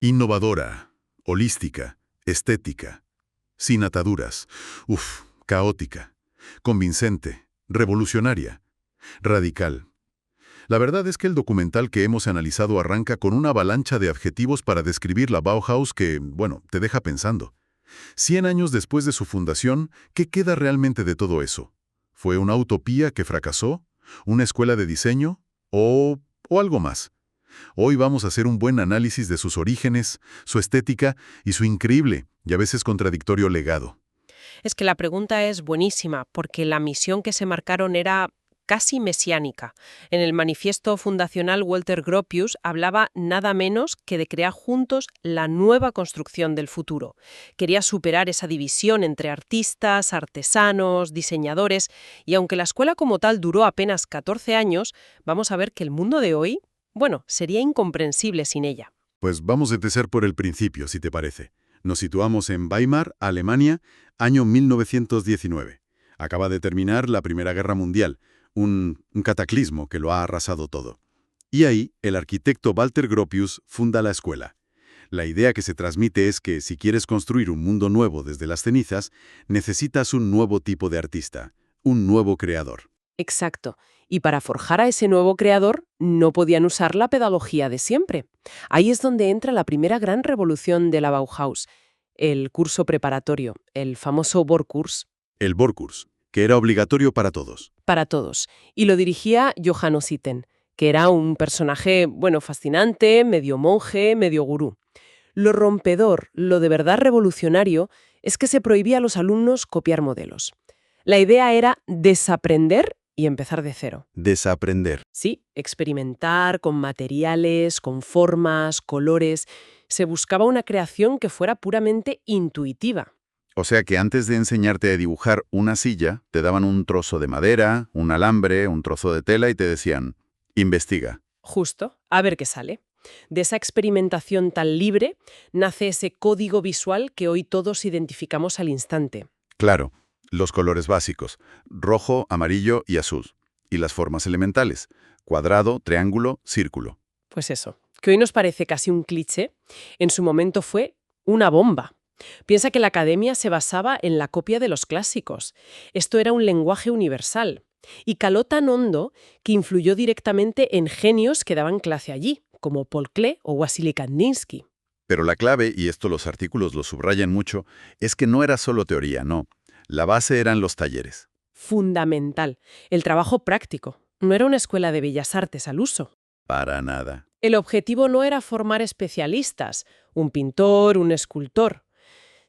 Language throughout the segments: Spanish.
Innovadora, holística, estética, sin ataduras, caótica, convincente, revolucionaria, radical. La verdad es que el documental que hemos analizado arranca con una avalancha de adjetivos para describir la Bauhaus que, bueno, te deja pensando. 100 años después de su fundación, ¿qué queda realmente de todo eso? ¿Fue una utopía que fracasó? ¿Una escuela de diseño? ¿O algo más? Hoy vamos a hacer un buen análisis de sus orígenes, su estética y su increíble y a veces contradictorio legado. Es que la pregunta es buenísima, porque la misión que se marcaron era casi mesiánica. En el manifiesto fundacional, Walter Gropius hablaba nada menos que de crear juntos la nueva construcción del futuro. Quería superar esa división entre artistas, artesanos, diseñadores, y aunque la escuela como tal duró apenas 14 años, vamos a ver que el mundo de hoy, bueno, sería incomprensible sin ella. Pues vamos a empezar por el principio, si te parece. Nos situamos en Weimar, Alemania, año 1919. Acaba de terminar la Primera Guerra Mundial, un cataclismo que lo ha arrasado todo. Y ahí, el arquitecto Walter Gropius funda la escuela. La idea que se transmite es que si quieres construir un mundo nuevo desde las cenizas, necesitas un nuevo tipo de artista, un nuevo creador. Exacto. Y para forjar a ese nuevo creador, no podían usar la pedagogía de siempre. Ahí es donde entra la primera gran revolución de la Bauhaus, el curso preparatorio, el famoso Vorkurs, El Vorkurs, que era obligatorio para todos. para todos. Y lo dirigía Johannes Itten, que era un personaje, bueno, fascinante, medio monje, medio gurú. Lo rompedor, lo de verdad revolucionario, es que se prohibía a los alumnos copiar modelos. La idea era desaprender y empezar de cero. Desaprender. Sí, experimentar con materiales, con formas, colores. Se buscaba una creación que fuera puramente intuitiva. O sea que antes de enseñarte a dibujar una silla, te daban un trozo de madera, un alambre, un trozo de tela y te decían, investiga. Justo, a ver qué sale. De esa experimentación tan libre nace ese código visual que hoy todos identificamos al instante. Claro, los colores básicos, rojo, amarillo y azul. Y las formas elementales, cuadrado, triángulo, círculo. Pues eso, que hoy nos parece casi un cliché, en su momento fue una bomba. Piensa que la academia se basaba en la copia de los clásicos. Esto era un lenguaje universal. Y caló tan hondo que influyó directamente en genios que daban clase allí, como Paul Klee o Wassily Kandinsky. Pero la clave, y esto los artículos lo subrayan mucho, es que no era solo teoría, no. La base eran los talleres. Fundamental. El trabajo práctico. No era una escuela de bellas artes al uso. Para nada. El objetivo no era formar especialistas, un pintor, un escultor,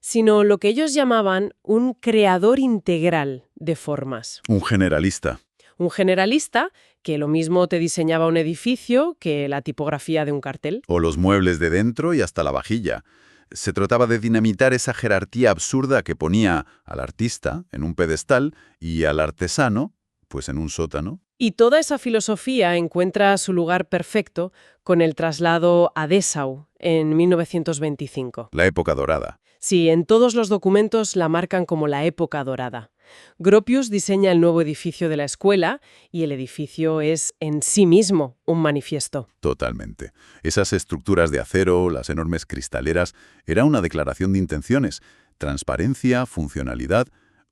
sino lo que ellos llamaban un creador integral de formas. Un generalista. Un generalista que lo mismo te diseñaba un edificio que la tipografía de un cartel. O los muebles de dentro y hasta la vajilla. Se trataba de dinamitar esa jerarquía absurda que ponía al artista en un pedestal y al artesano, pues en un sótano. Y toda esa filosofía encuentra su lugar perfecto con el traslado a Dessau en 1925. La época dorada. Sí, en todos los documentos la marcan como la época dorada. Gropius diseña el nuevo edificio de la escuela y el edificio es en sí mismo un manifiesto. Totalmente. Esas estructuras de acero, las enormes cristaleras, era una declaración de intenciones. Transparencia, funcionalidad,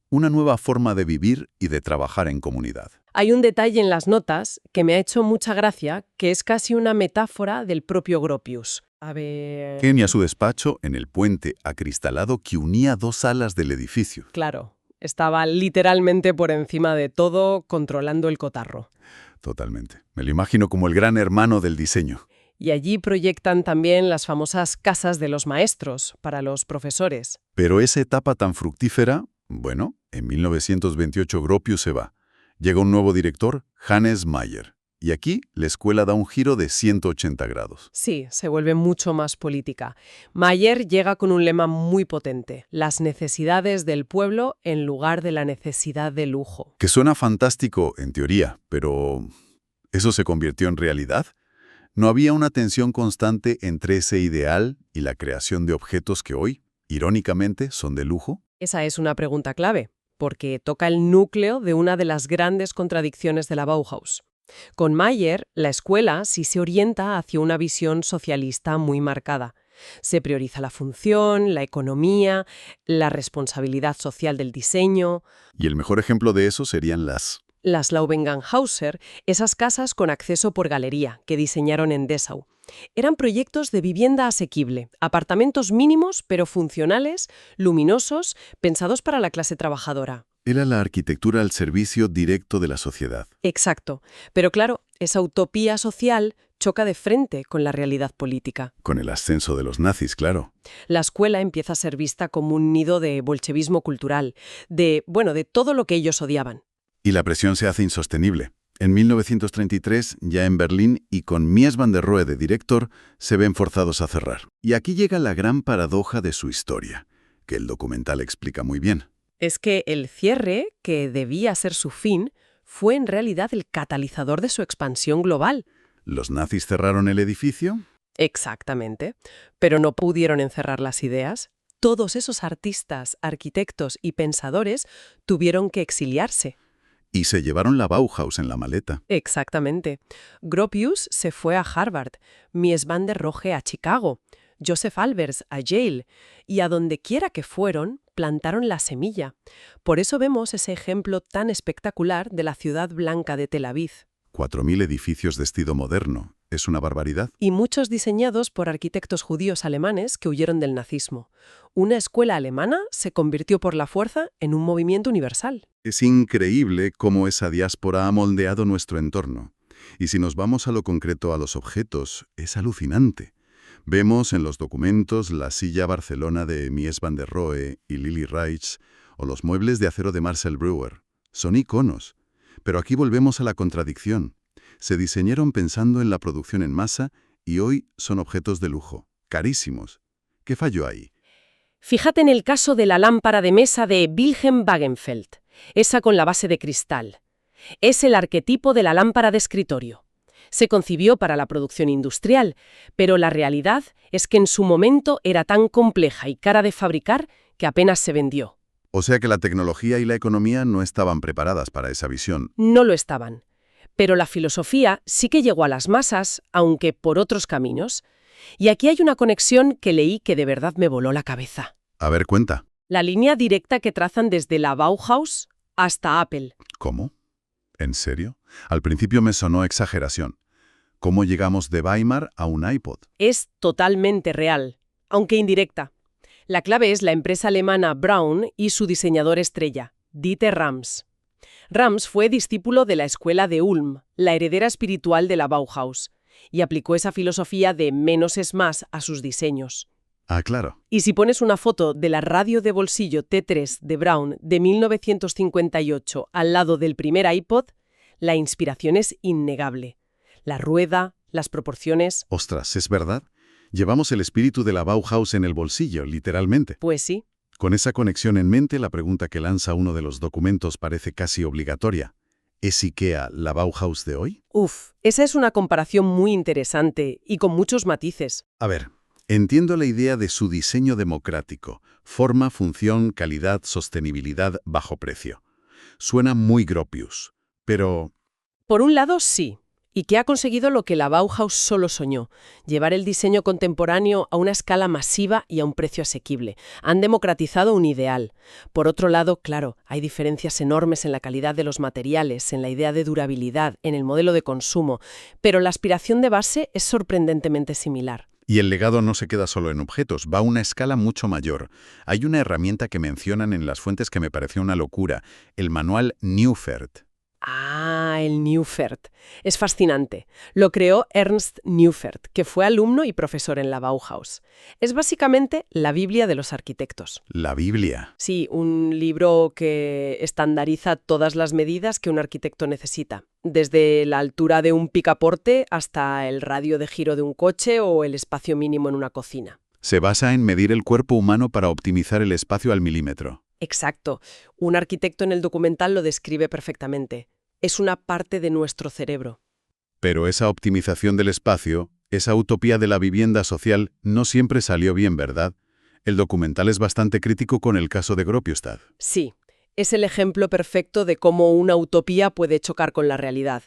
una nueva forma de vivir y de trabajar en comunidad. Hay un detalle en las notas que me ha hecho mucha gracia, que es casi una metáfora del propio Gropius. A ver... Tenía su despacho en el puente acristalado que unía dos alas del edificio. Claro, estaba literalmente por encima de todo, controlando el cotarro. Totalmente. Me lo imagino como el gran hermano del diseño. Y allí proyectan también las famosas casas de los maestros, para los profesores. Pero esa etapa tan fructífera, bueno, en 1928 Gropius se va. Llega un nuevo director, Hannes Mayer. Y aquí la escuela da un giro de 180 grados. Sí, se vuelve mucho más política. Mayer llega con un lema muy potente: las necesidades del pueblo en lugar de la necesidad de lujo. Que suena fantástico en teoría, pero ¿eso se convirtió en realidad? ¿No había una tensión constante entre ese ideal y la creación de objetos que hoy, irónicamente, son de lujo? Esa es una pregunta clave, porque toca el núcleo de una de las grandes contradicciones de la Bauhaus. Con Mayer, la escuela sí se orienta hacia una visión socialista muy marcada. Se prioriza la función, la economía, la responsabilidad social del diseño. Y el mejor ejemplo de eso serían Las Laubenganhauser, esas casas con acceso por galería que diseñaron en Dessau. Eran proyectos de vivienda asequible, apartamentos mínimos pero funcionales, luminosos, pensados para la clase trabajadora. Era la arquitectura al servicio directo de la sociedad. Exacto. Pero claro, esa utopía social choca de frente con la realidad política. Con el ascenso de los nazis, claro. La escuela empieza a ser vista como un nido de bolchevismo cultural, de todo lo que ellos odiaban. Y la presión se hace insostenible. En 1933, ya en Berlín y con Mies van der Rohe de director, se ven forzados a cerrar. Y aquí llega la gran paradoja de su historia, que el documental explica muy bien. Es que el cierre, que debía ser su fin, fue en realidad el catalizador de su expansión global. ¿Los nazis cerraron el edificio? Exactamente. Pero no pudieron encerrar las ideas. Todos esos artistas, arquitectos y pensadores tuvieron que exiliarse. Y se llevaron la Bauhaus en la maleta. Exactamente. Gropius se fue a Harvard, Mies van der Rohe a Chicago, Joseph Albers a Yale, y a donde quiera que fueron, plantaron la semilla. Por eso vemos ese ejemplo tan espectacular de la ciudad blanca de Tel Aviv. 4.000 edificios de estilo moderno. ¿Es una barbaridad? Y muchos diseñados por arquitectos judíos alemanes que huyeron del nazismo. Una escuela alemana se convirtió por la fuerza en un movimiento universal. Es increíble cómo esa diáspora ha moldeado nuestro entorno. Y si nos vamos a lo concreto, a los objetos, es alucinante. Vemos en los documentos la silla Barcelona de Mies van der Rohe y Lili Reich, o los muebles de acero de Marcel Breuer. Son iconos. Pero aquí volvemos a la contradicción. Se diseñaron pensando en la producción en masa y hoy son objetos de lujo, carísimos. ¿Qué falló ahí? Fíjate en el caso de la lámpara de mesa de Wilhelm Wagenfeld, esa con la base de cristal. Es el arquetipo de la lámpara de escritorio. Se concibió para la producción industrial, pero la realidad es que en su momento era tan compleja y cara de fabricar que apenas se vendió. O sea que la tecnología y la economía no estaban preparadas para esa visión. No lo estaban. Pero la filosofía sí que llegó a las masas, aunque por otros caminos. Y aquí hay una conexión que leí que de verdad me voló la cabeza. A ver, cuenta. La línea directa que trazan desde la Bauhaus hasta Apple. ¿Cómo? ¿En serio? Al principio me sonó exageración. ¿Cómo llegamos de Weimar a un iPod? Es totalmente real, aunque indirecta. La clave es la empresa alemana Braun y su diseñador estrella, Dieter Rams. Rams fue discípulo de la escuela de Ulm, la heredera espiritual de la Bauhaus, y aplicó esa filosofía de menos es más a sus diseños. Ah, claro. Y si pones una foto de la radio de bolsillo T3 de Braun de 1958 al lado del primer iPod, la inspiración es innegable. La rueda, las proporciones... Ostras, ¿es verdad? Llevamos el espíritu de la Bauhaus en el bolsillo, literalmente. Pues sí. Con esa conexión en mente, la pregunta que lanza uno de los documentos parece casi obligatoria. ¿Es IKEA la Bauhaus de hoy? Esa es una comparación muy interesante y con muchos matices. A ver, entiendo la idea de su diseño democrático. Forma, función, calidad, sostenibilidad, bajo precio. Suena muy Gropius, pero... Por un lado, sí. Y que ha conseguido lo que la Bauhaus solo soñó, llevar el diseño contemporáneo a una escala masiva y a un precio asequible. Han democratizado un ideal. Por otro lado, claro, hay diferencias enormes en la calidad de los materiales, en la idea de durabilidad, en el modelo de consumo, pero la aspiración de base es sorprendentemente similar. Y el legado no se queda solo en objetos, va a una escala mucho mayor. Hay una herramienta que mencionan en las fuentes que me pareció una locura, el manual Neufert. Ah, el Neufert. Es fascinante. Lo creó Ernst Neufert, que fue alumno y profesor en la Bauhaus. Es básicamente la Biblia de los arquitectos. La Biblia. Sí, un libro que estandariza todas las medidas que un arquitecto necesita, desde la altura de un picaporte hasta el radio de giro de un coche o el espacio mínimo en una cocina. Se basa en medir el cuerpo humano para optimizar el espacio al milímetro. Exacto. Un arquitecto en el documental lo describe perfectamente. Es una parte de nuestro cerebro. Pero esa optimización del espacio, esa utopía de la vivienda social, no siempre salió bien, ¿verdad? El documental es bastante crítico con el caso de Gropius. Sí. Es el ejemplo perfecto de cómo una utopía puede chocar con la realidad.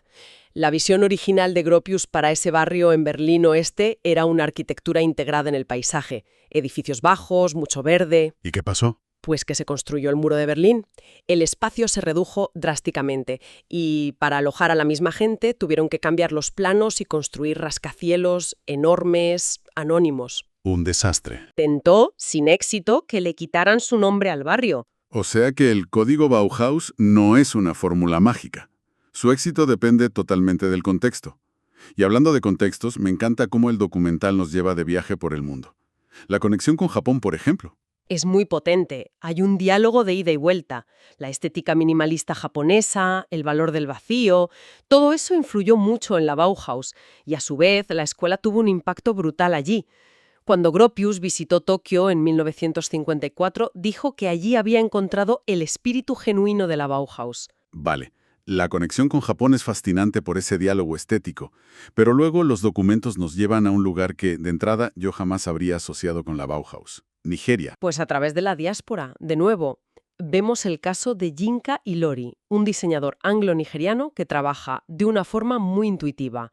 La visión original de Gropius para ese barrio en Berlín Oeste era una arquitectura integrada en el paisaje. Edificios bajos, mucho verde. ¿Y qué pasó? Pues que se construyó el muro de Berlín. El espacio se redujo drásticamente y para alojar a la misma gente tuvieron que cambiar los planos y construir rascacielos enormes, anónimos. Un desastre. Tentó, sin éxito, que le quitaran su nombre al barrio. O sea que el código Bauhaus no es una fórmula mágica. Su éxito depende totalmente del contexto. Y hablando de contextos, me encanta cómo el documental nos lleva de viaje por el mundo. La conexión con Japón, por ejemplo. Es muy potente. Hay un diálogo de ida y vuelta. La estética minimalista japonesa, el valor del vacío, todo eso influyó mucho en la Bauhaus y a su vez la escuela tuvo un impacto brutal allí. Cuando Gropius visitó Tokio en 1954, dijo que allí había encontrado el espíritu genuino de la Bauhaus. Vale, la conexión con Japón es fascinante por ese diálogo estético, pero luego los documentos nos llevan a un lugar que, de entrada, yo jamás habría asociado con la Bauhaus. Nigeria. Pues a través de la diáspora, de nuevo, vemos el caso de Yinka Ilori, un diseñador anglo-nigeriano que trabaja de una forma muy intuitiva.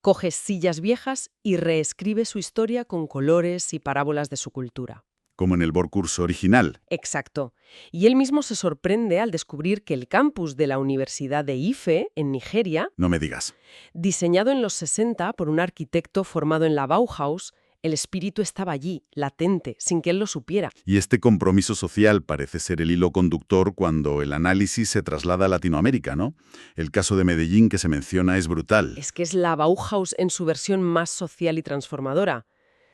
Coge sillas viejas y reescribe su historia con colores y parábolas de su cultura. Como en el Borcurso original. Exacto. Y él mismo se sorprende al descubrir que el campus de la Universidad de Ife, en Nigeria, No me digas. diseñado en los 60 por un arquitecto formado en la Bauhaus, el espíritu estaba allí, latente, sin que él lo supiera. Y este compromiso social parece ser el hilo conductor cuando el análisis se traslada a Latinoamérica, ¿no? El caso de Medellín que se menciona es brutal. Es que es la Bauhaus en su versión más social y transformadora.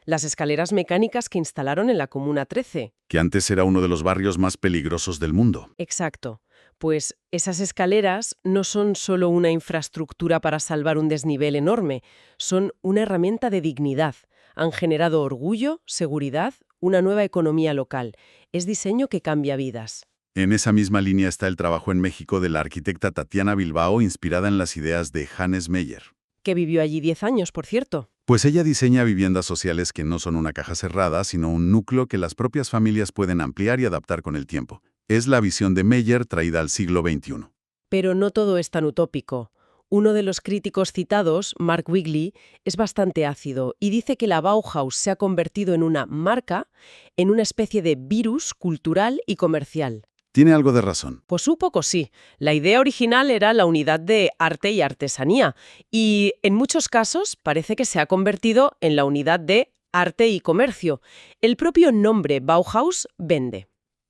Las escaleras mecánicas que instalaron en la Comuna 13. Que antes era uno de los barrios más peligrosos del mundo. Exacto. Pues esas escaleras no son solo una infraestructura para salvar un desnivel enorme, son una herramienta de dignidad. Han generado orgullo, seguridad, una nueva economía local. Es diseño que cambia vidas. En esa misma línea está el trabajo en México de la arquitecta Tatiana Bilbao, inspirada en las ideas de Hannes Meyer. Que vivió allí 10 años, por cierto. Pues ella diseña viviendas sociales que no son una caja cerrada, sino un núcleo que las propias familias pueden ampliar y adaptar con el tiempo. Es la visión de Meyer traída al siglo XXI. Pero no todo es tan utópico. Uno de los críticos citados, Mark Wigley, es bastante ácido y dice que la Bauhaus se ha convertido en una marca, en una especie de virus cultural y comercial. Tiene algo de razón. Pues un poco sí. La idea original era la unidad de arte y artesanía y en muchos casos parece que se ha convertido en la unidad de arte y comercio. El propio nombre Bauhaus vende.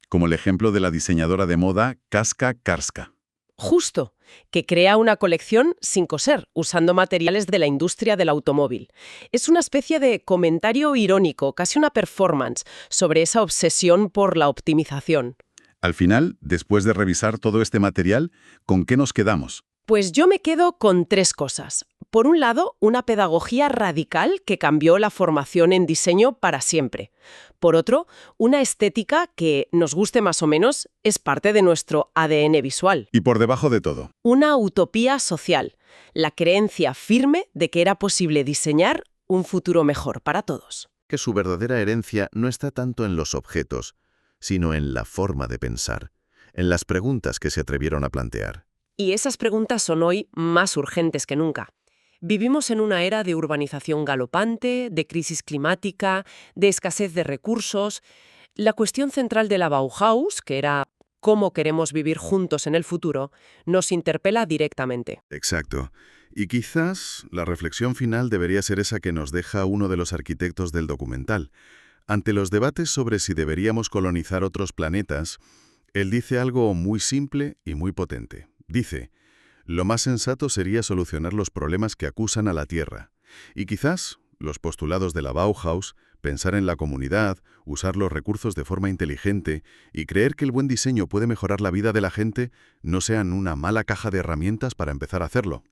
Como el ejemplo de la diseñadora de moda Kaska Karska. Justo, que crea una colección sin coser, usando materiales de la industria del automóvil. Es una especie de comentario irónico, casi una performance, sobre esa obsesión por la optimización. Al final, después de revisar todo este material, ¿con qué nos quedamos? Pues yo me quedo con 3 cosas. Por un lado, una pedagogía radical que cambió la formación en diseño para siempre. Por otro, una estética que, nos guste más o menos, es parte de nuestro ADN visual. Y por debajo de todo, Una utopía social, la creencia firme de que era posible diseñar un futuro mejor para todos. Que su verdadera herencia no está tanto en los objetos, sino en la forma de pensar, en las preguntas que se atrevieron a plantear. Y esas preguntas son hoy más urgentes que nunca. Vivimos en una era de urbanización galopante, de crisis climática, de escasez de recursos. La cuestión central de la Bauhaus, que era cómo queremos vivir juntos en el futuro, nos interpela directamente. Exacto. Y quizás la reflexión final debería ser esa que nos deja uno de los arquitectos del documental. Ante los debates sobre si deberíamos colonizar otros planetas, él dice algo muy simple y muy potente. Dice, lo más sensato sería solucionar los problemas que acusan a la Tierra. Y quizás los postulados de la Bauhaus, pensar en la comunidad, usar los recursos de forma inteligente y creer que el buen diseño puede mejorar la vida de la gente, no sean una mala caja de herramientas para empezar a hacerlo.